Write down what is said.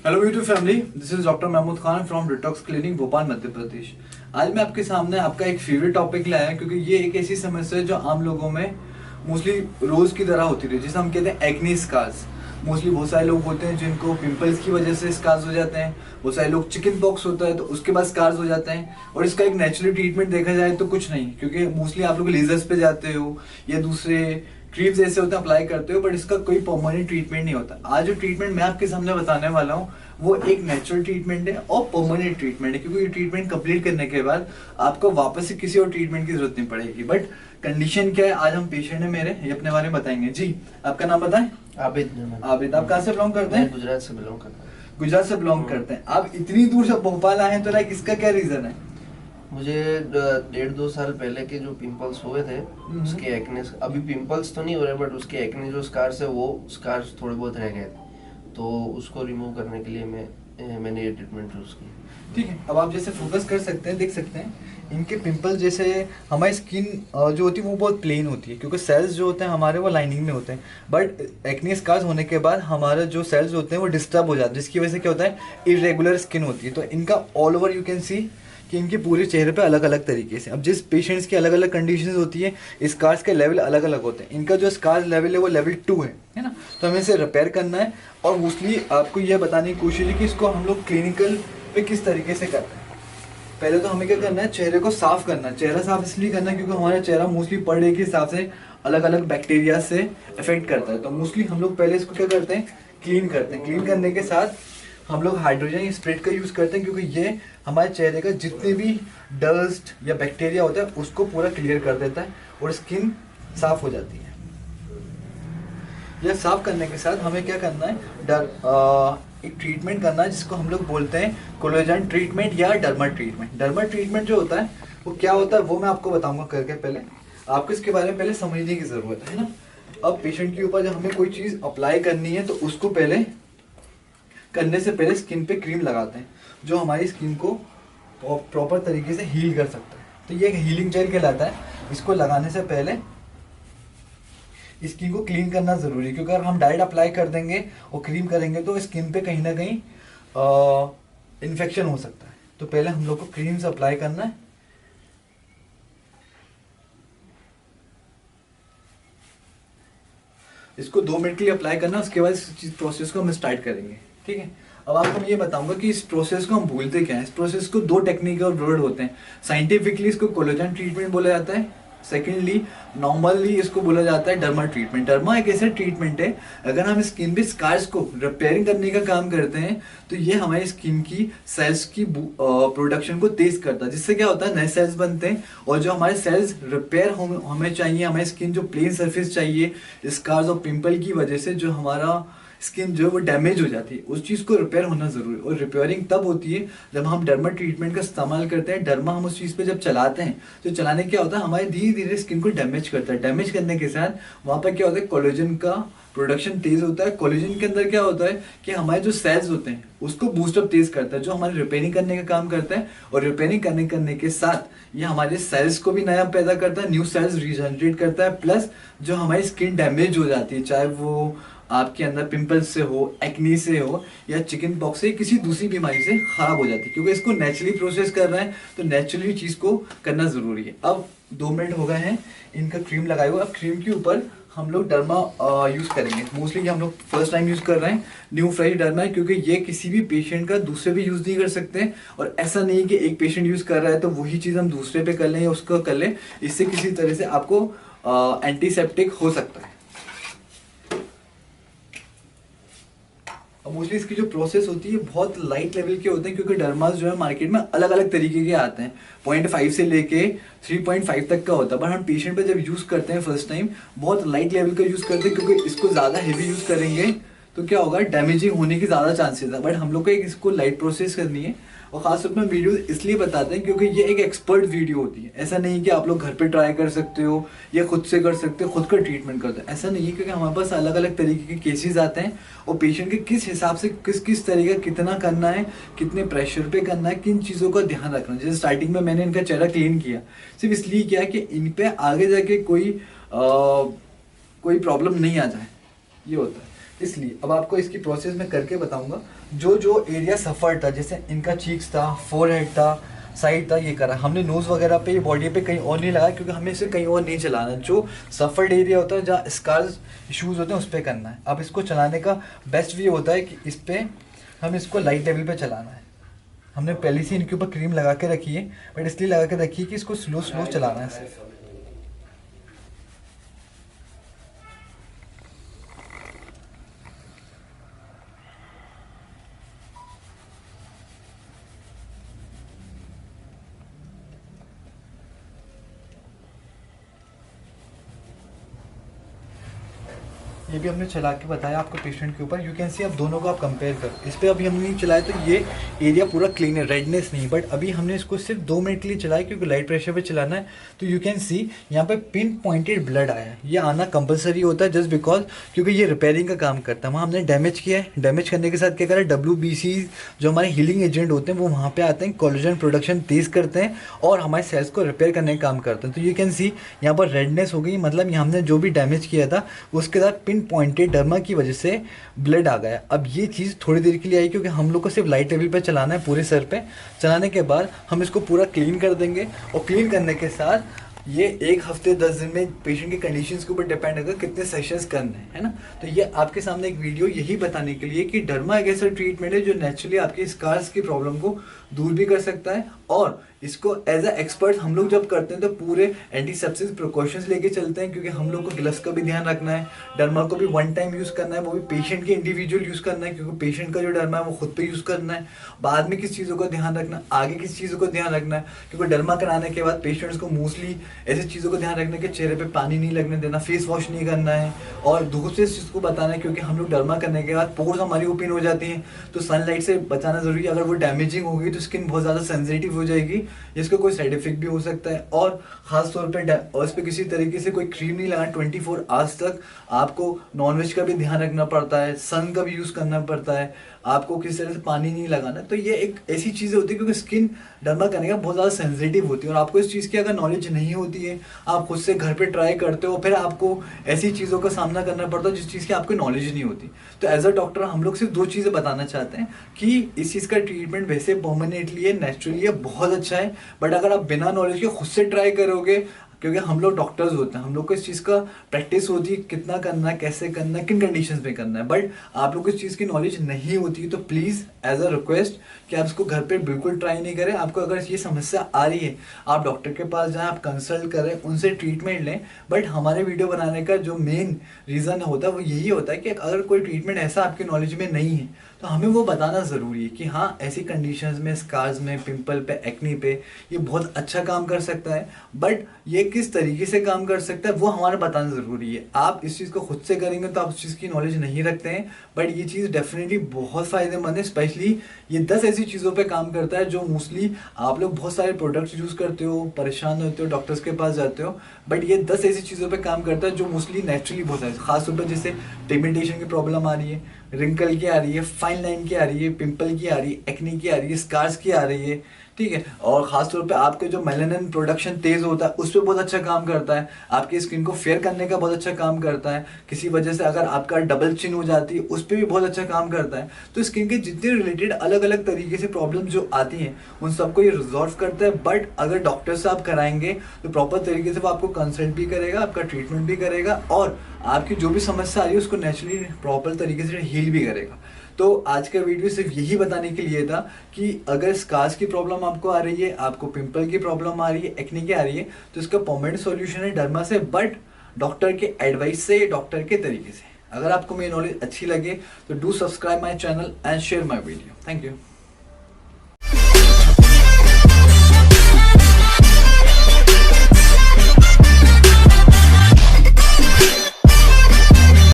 Hello YouTube family, this is doctor Mahmood Khan from detox clinic Bhopal Madhya Pradesh. आज मैं आपके सामने आपका एक फेवरेट टॉपिक लाया क्योंकि ये एक ऐसी समस्या है जो आम लोगों में मोस्टली रोज की तरह होती रही, जिसे हम कहते हैं एक्ने स्कार्स। मोस्टली बहुत सारे लोग होते हैं जिनको पिंपल्स की वजह से स्कार्स हो जाते हैं, बहुत सारे लोग चिकन पॉक्स होता है तो उसके बाद स्कार्स हो जाते हैं। और इसका एक नेचुरल ट्रीटमेंट देखा जाए तो कुछ नहीं, क्योंकि मोस्टली आप लोग लेजर्स पे जाते हो या दूसरे क्रीम्स ऐसे होते हैं अप्लाई करते हो, बट इसका कोई परमानेंट ट्रीटमेंट नहीं होता। आज जो ट्रीटमेंट मैं आपके सामने बताने वाला हूँ वो एक नेचुरल ट्रीटमेंट है और परमानेंट ट्रीटमेंट है, क्योंकि ये ट्रीटमेंट कंप्लीट करने के बाद आपको वापस से किसी और ट्रीटमेंट की जरूरत नहीं पड़ेगी। बट कंडीशन क्या है, आज हम पेशेंट है मेरे, ये अपने बारे में बताएंगे। जी, आपका नाम बताएं। आबिद। आबिद, आप कहाँ से बिलोंग करते हैं? गुजरात से बिलोंग करता हूँ। गुजरात से बिलोंग करते हैं। आप इतनी दूर से भोपाल आए हैं तो लाइक इसका क्या रीजन है? मुझे 1.5-2 साल पहले के जो पिंपल्स हुए थे उसके एक्ने, अभी पिंपल्स तो नहीं हो रहे बट उसके एक्ने जो स्कार्स है वो स्कार्स थोड़े बहुत रह गए थे, तो उसको रिमूव करने के लिए मैंने ये ट्रीटमेंट चूज की। ठीक है, अब आप जैसे फोकस कर सकते हैं, देख सकते हैं इनके पिंपल। जैसे हमारी स्किन जो होती है वो बहुत प्लेन होती है, क्योंकि सेल्स जो होते हैं हमारे वो लाइनिंग में होते हैं। बट एक्ने स्कार्स होने के बाद हमारे जो सेल्स होते हैं वो डिस्टर्ब हो जाते हैं, जिसकी वजह से क्या होता है, इरेगुलर स्किन होती है। तो इनका all over you can see कि इनके पूरे चेहरे पे अलग अलग तरीके से, अब जिस पेशेंट्स की अलग अलग कंडीशंस होती है, स्कार्स के लेवल अलग अलग होते हैं। इनका जो स्कार लेवल है वो लेवल 2 है ना। तो हमें इसे रिपेयर करना है और मोस्टली आपको यह बताने की कोशिश है कि इसको हम लोग क्लिनिकल पे किस तरीके से करते हैं। पहले तो हमें क्या करना है, चेहरे को साफ करना है। चेहरा साफ इसलिए करना है क्योंकि हमारा चेहरा मोस्टली पर डे के हिसाब से अलग अलग बैक्टीरिया से इफेक्ट करता है। तो मोस्टली हम लोग पहले इसको क्या करते हैं, क्लीन करते हैं। क्लीन करने के साथ हम लोग हाइड्रोजन स्प्रेड का यूज करते हैं, क्योंकि ये हमारे चेहरे का जितने भी डस्ट या बैक्टीरिया होता है उसको पूरा क्लियर कर देता है और स्किन साफ हो जाती है। यह साफ करने के साथ हमें क्या करना है, एक ट्रीटमेंट करना है जिसको हम लोग बोलते हैं कोलेजन ट्रीटमेंट या डर्मा ट्रीटमेंट। डर्मा ट्रीटमेंट जो होता है वो क्या होता है वो मैं आपको बताऊंगा करके। पहले आपको इसके बारे में पहले समझने की जरूरत है ना। अब पेशेंट के ऊपर जब हमें कोई चीज अप्लाई करनी है तो उसको पहले करने से पहले स्किन पे क्रीम लगाते हैं जो हमारी स्किन को प्रॉपर तरीके से हील कर सकता है। तो ये एक हीलिंग जेल कहलाता है। इसको लगाने से पहले स्किन को क्लीन करना जरूरी है, क्योंकि अगर हम डायरेक्ट अप्लाई कर देंगे और क्रीम करेंगे तो स्किन पे कहीं ना कहीं इन्फेक्शन हो सकता है। तो पहले हम लोग को क्रीम से अप्लाई करना है। इसको 2 मिनट के लिए अप्लाई करना, उसके बाद इस प्रोसेस को हम स्टार्ट करेंगे। ठीक है, अब आपको मैं ये बताऊंगा कि इस प्रोसेस को हम भूलते क्या है। इस प्रोसेस को 2 टेक्निक और वर्ड होते हैं। साइंटिफिकली इसको कोलेजन ट्रीटमेंट बोला जाता है, सेकेंडली नॉर्मली इसको बोला जाता है डर्मा ट्रीटमेंट। डर्मा एक ऐसा ट्रीटमेंट है, अगर हम स्किन पे स्कार्स को रिपेयरिंग करने का काम करते हैं तो ये हमारी स्किन की सेल्स की प्रोडक्शन को तेज करता है, जिससे क्या होता है, नए सेल्स बनते हैं और जो हमारे सेल्स रिपेयर हमें चाहिए, हमारी स्किन जो प्लेन सरफेस चाहिए स्कार्स और पिंपल की वजह से जो हमारा स्किन जो है वो डैमेज हो जाती है, उस चीज को रिपेयर होना जरूरी है। और रिपेयरिंग तब होती है जब हम डर्मा ट्रीटमेंट का इस्तेमाल करते हैं। डर्मा हम उस चीज पे जब चलाते हैं तो चलाने क्या होता है, हमारे धीरे धीरे स्किन को डैमेज करता है। डैमेज करने के साथ वहां पर क्या होता है, कोलेजन का प्रोडक्शन तेज होता है। कोलेजन के अंदर क्या होता है कि हमारे जो सेल्स होते हैं उसको बूस्टअप तेज करता है, जो हमारे रिपेयरिंग करने का काम करता है। और रिपेयरिंग करने के साथ ये हमारे सेल्स को भी नया पैदा करता है, न्यू सेल्स रीजनरेट करता है। प्लस जो हमारी स्किन डैमेज हो जाती है, चाहे वो आपके अंदर पिंपल्स से हो, एक्नी से हो या चिकन पॉक्स से, किसी दूसरी बीमारी से खराब हो जाती है, क्योंकि इसको नेचुरली प्रोसेस कर रहे हैं तो नेचुरली चीज को करना जरूरी है। अब 2 मिनट हो गए हैं, इनका क्रीम लगाए हुआ। अब क्रीम के ऊपर हम लोग डर्मा यूज करेंगे। मोस्टली हम लोग फर्स्ट टाइम यूज कर रहे हैं न्यू फ्रेश डर्मा है, क्योंकि ये किसी भी पेशेंट का दूसरे भी यूज नहीं कर सकते। और ऐसा नहीं कि एक पेशेंट यूज कर रहा है तो वही चीज हम दूसरे पे कर लें या उसको कर लें, इससे किसी तरह से आपको एंटीसेप्टिक हो सकता है। मोस्टली इसकी जो प्रोसेस होती है बहुत लाइट लेवल के होते हैं, क्योंकि डर्मास जो है मार्केट में अलग अलग तरीके के आते हैं। 0.5 से लेके 3.5 तक का होता है, पर हम पेशेंट पे जब यूज करते हैं फर्स्ट टाइम बहुत लाइट लेवल का यूज करते हैं, क्योंकि इसको ज्यादा हेवी यूज करेंगे तो क्या होगा, डैमेजिंग होने की ज्यादा चांसेस है। बट हम लोग को एक इसको लाइट प्रोसेस करनी है। और खास तौर पर वीडियो इसलिए बताते हैं क्योंकि ये एक एक्सपर्ट वीडियो होती है। ऐसा नहीं कि आप लोग घर पे ट्राई कर सकते हो या खुद से कर सकते हो, खुद का ट्रीटमेंट करते हो, ऐसा नहीं है। क्योंकि हमारे पास अलग अलग तरीके के केसेस आते हैं और पेशेंट के किस हिसाब से किस किस तरीके कितना करना है, कितने प्रेशर पे करना है, किन चीज़ों का ध्यान रखना है। जैसे स्टार्टिंग में मैंने इनका चेहरा क्लीन किया सिर्फ इसलिए किया कि इन पे आगे जाके कोई प्रॉब्लम नहीं आ जाए, ये होता है। इसलिए अब आपको इसकी प्रोसेस में करके बताऊंगा। जो जो एरिया सफ़र था, जैसे इनका चीक्स था, फोरहेड था, साइड था, ये करा हमने नोज़ वगैरह पे, बॉडी पे कहीं और नहीं लगाया, क्योंकि हमें इसे कहीं और नहीं चलाना। जो सफ़र्ड एरिया होता है, जहाँ स्कार्स इशूज़ होते हैं, उस पर करना है। अब इसको चलाने का बेस्ट वे होता है कि इस पर हम इसको लाइट लेवल पे चलाना है। हमने पहले से इनके ऊपर क्रीम लगा के रखी है, बट इसलिए लगा के रखी है कि इसको स्लो स्लो चलाना है सिर्फ। ये भी हमने चला के बताया आपको पेशेंट के ऊपर। यू कैन सी, अब दोनों को आप कंपेयर कर। इस पर अभी हमने चलाया तो ये एरिया पूरा क्लीन है, रेडनेस नहीं, बट अभी हमने इसको सिर्फ 2 मिनट के लिए चलाया क्योंकि लाइट प्रेशर पे चलाना है। तो यू कैन सी यहाँ पे पिन पॉइंटेड ब्लड आया है। ये आना कंपलसरी होता है जस्ट बिकॉज क्योंकि ये रिपेयरिंग का काम करता है। वहाँ हमने डैमेज किया है, डैमेज करने के साथ क्या करा, WBC जो हमारे हीलिंग एजेंट होते हैं वो वहाँ पे आते हैं, कोलेजन प्रोडक्शन तेज़ करते हैं और हमारे सेल्स को रिपेयर करने का काम करते हैं। तो यू कैन सी यहाँ पर रेडनेस हो गई, मतलब यहाँ हमने जो भी डैमेज किया था उसके साथ पिन पॉइंटेड डर्मा की वजह से ब्लड आ गया। अब ये चीज़ थोड़ी देर के लिए आई क्योंकि हम लोग को सिर्फ लाइट लेवल पे चलाना है, पूरे सर पे चलाने के बाद हम इसको पूरा क्लीन कर देंगे। और क्लीन करने के साथ ये 1 हफ्ते 10 दिन में पेशेंट की कंडीशंस के ऊपर डिपेंड होगा कितने सेशंस करने हैं, है ना। तो ये आपके सामने एक वीडियो यही बताने के लिए कि डर्मा एक ऐसा ट्रीटमेंट है जो नेचुरली आपके स्कार्स की प्रॉब्लम को दूर भी कर सकता है। और इसको एज अ एक्सपर्ट हम लोग जब करते हैं तो पूरे एंटीसेप्टिक प्रिकॉशंस लेके चलते हैं, क्योंकि हम लोग को ग्लव्स का भी ध्यान रखना है, डर्मा को भी 1 टाइम यूज़ करना है, वो भी पेशेंट के इंडिविजुअल यूज़ करना है, क्योंकि पेशेंट का जो डर्मा है वो खुद पे यूज़ करना है। बाद में किस चीज़ों का ध्यान रखना है, आगे किस चीज़ों का ध्यान रखना है, क्योंकि डर्मा कराने के बाद पेशेंट्स को मोस्टली ऐसी चीज़ों का ध्यान रखना है कि चेहरे पर पानी नहीं लगने देना, फेस वॉश नहीं करना है, और दूसरे चीज़ को बताना है क्योंकि हम लोग डर्मा करने के बाद पोर्स हमारी ओपन हो जाती हैं, तो सनलाइट से बचाना ज़रूरी है। अगर वो डैमेजिंग होगी तो स्किन बहुत ज़्यादा सेंसिटिव हो जाएगी, जिसका कोई साइड इफेक्ट भी हो सकता है। और खास तौर पे और इस पर किसी तरीके से कोई क्रीम नहीं लगाना 24 आवर्स तक। आपको नॉनवेज का भी ध्यान रखना पड़ता है, सन का भी यूज़ करना पड़ता है, आपको किसी तरह से पानी नहीं लगाना। तो ये एक ऐसी चीज़ें होती है क्योंकि स्किन डर्मा करने का बहुत ज़्यादा सेंसिटिव होती है, और आपको इस चीज़ की अगर नॉलेज नहीं होती है, आप खुद से घर पे ट्राई करते हो, फिर आपको ऐसी चीज़ों का सामना करना पड़ता है जिस चीज़ की आपको नॉलेज नहीं होती। तो एज अ डॉक्टर हम लोग सिर्फ 2 चीज़ें बताना चाहते हैं कि इस चीज़ का ट्रीटमेंट वैसे परमानेंटली है, नेचुरली है, बहुत अच्छा है, बट अगर आप बिना नॉलेज के खुद से ट्राई करोगे, क्योंकि हम लोग डॉक्टर्स होते हैं, हम लोग को इस चीज़ का प्रैक्टिस होती है कितना करना है, कैसे करना है, किन कंडीशंस में करना है, बट आप लोग को इस चीज़ की नॉलेज नहीं होती। तो प्लीज़ एज अ रिक्वेस्ट कि आप इसको घर पे बिल्कुल ट्राई नहीं करें। आपको अगर ये समस्या आ रही है, आप डॉक्टर के पास जाएं, आप कंसल्ट करें, उनसे ट्रीटमेंट लें। बट हमारे वीडियो बनाने का जो मेन रीज़न होता है वो यही होता है कि अगर कोई ट्रीटमेंट ऐसा आपकी नॉलेज में नहीं है तो हमें वो बताना ज़रूरी है कि हाँ ऐसी कंडीशंस में, स्कार्स में, पिंपल पे, एक्नी पे ये बहुत अच्छा काम कर सकता है, बट ये किस तरीके से काम कर सकता है वो हमारा बताना ज़रूरी है। आप इस चीज़ को खुद से करेंगे तो आप उस चीज़ की नॉलेज नहीं रखते हैं, बट ये चीज़ डेफिनेटली बहुत फ़ायदेमंद है। स्पेशली ये 10 ऐसी चीज़ों पे काम करता है जो मोस्टली आप लोग बहुत सारे प्रोडक्ट्स यूज़ करते हो, परेशान होते हो, डॉक्टर्स के पास जाते हो, बट ये 10 ऐसी चीज़ों पे काम करता है जो मोस्टली नेचुरली बहुत है। खासतौर पर जैसे पिगमेंटेशन की प्रॉब्लम आ रही है, रिंकल की आ रही है, फाइन लाइन की आ रही है, पिंपल की आ रही है, एक्नी की आ रही है, स्कार्स की आ रही है, ठीक है। और खासतौर पे आपके जो मेलानिन प्रोडक्शन तेज होता है उस पर बहुत अच्छा काम करता है, आपकी स्किन को फेयर करने का बहुत अच्छा काम करता है। किसी वजह से अगर आपका डबल चिन हो जाती है उस पर भी बहुत अच्छा काम करता है। तो स्किन के जितने रिलेटेड अलग अलग तरीके से प्रॉब्लम जो आती हैं उन सबको ये रिजॉल्व करता है। बट अगर डॉक्टर से आप कराएंगे तो प्रॉपर तरीके से वो आपको कंसल्ट भी करेगा, आपका ट्रीटमेंट भी करेगा, और आपकी जो भी समस्या आ रही है उसको नेचुरली प्रॉपर तरीके से हील भी करेगा। तो आज का वीडियो सिर्फ यही बताने के लिए था कि अगर स्कार्स की प्रॉब्लम आपको आ रही है, आपको पिंपल की प्रॉब्लम आ रही है, एक्ने की आ रही है, तो इसका परमानेंट सॉल्यूशन है डर्मा से, बट डॉक्टर के एडवाइस से, डॉक्टर के तरीके से। अगर आपको मेरी नॉलेज अच्छी लगे तो do subscribe my channel and share my video. Thank you.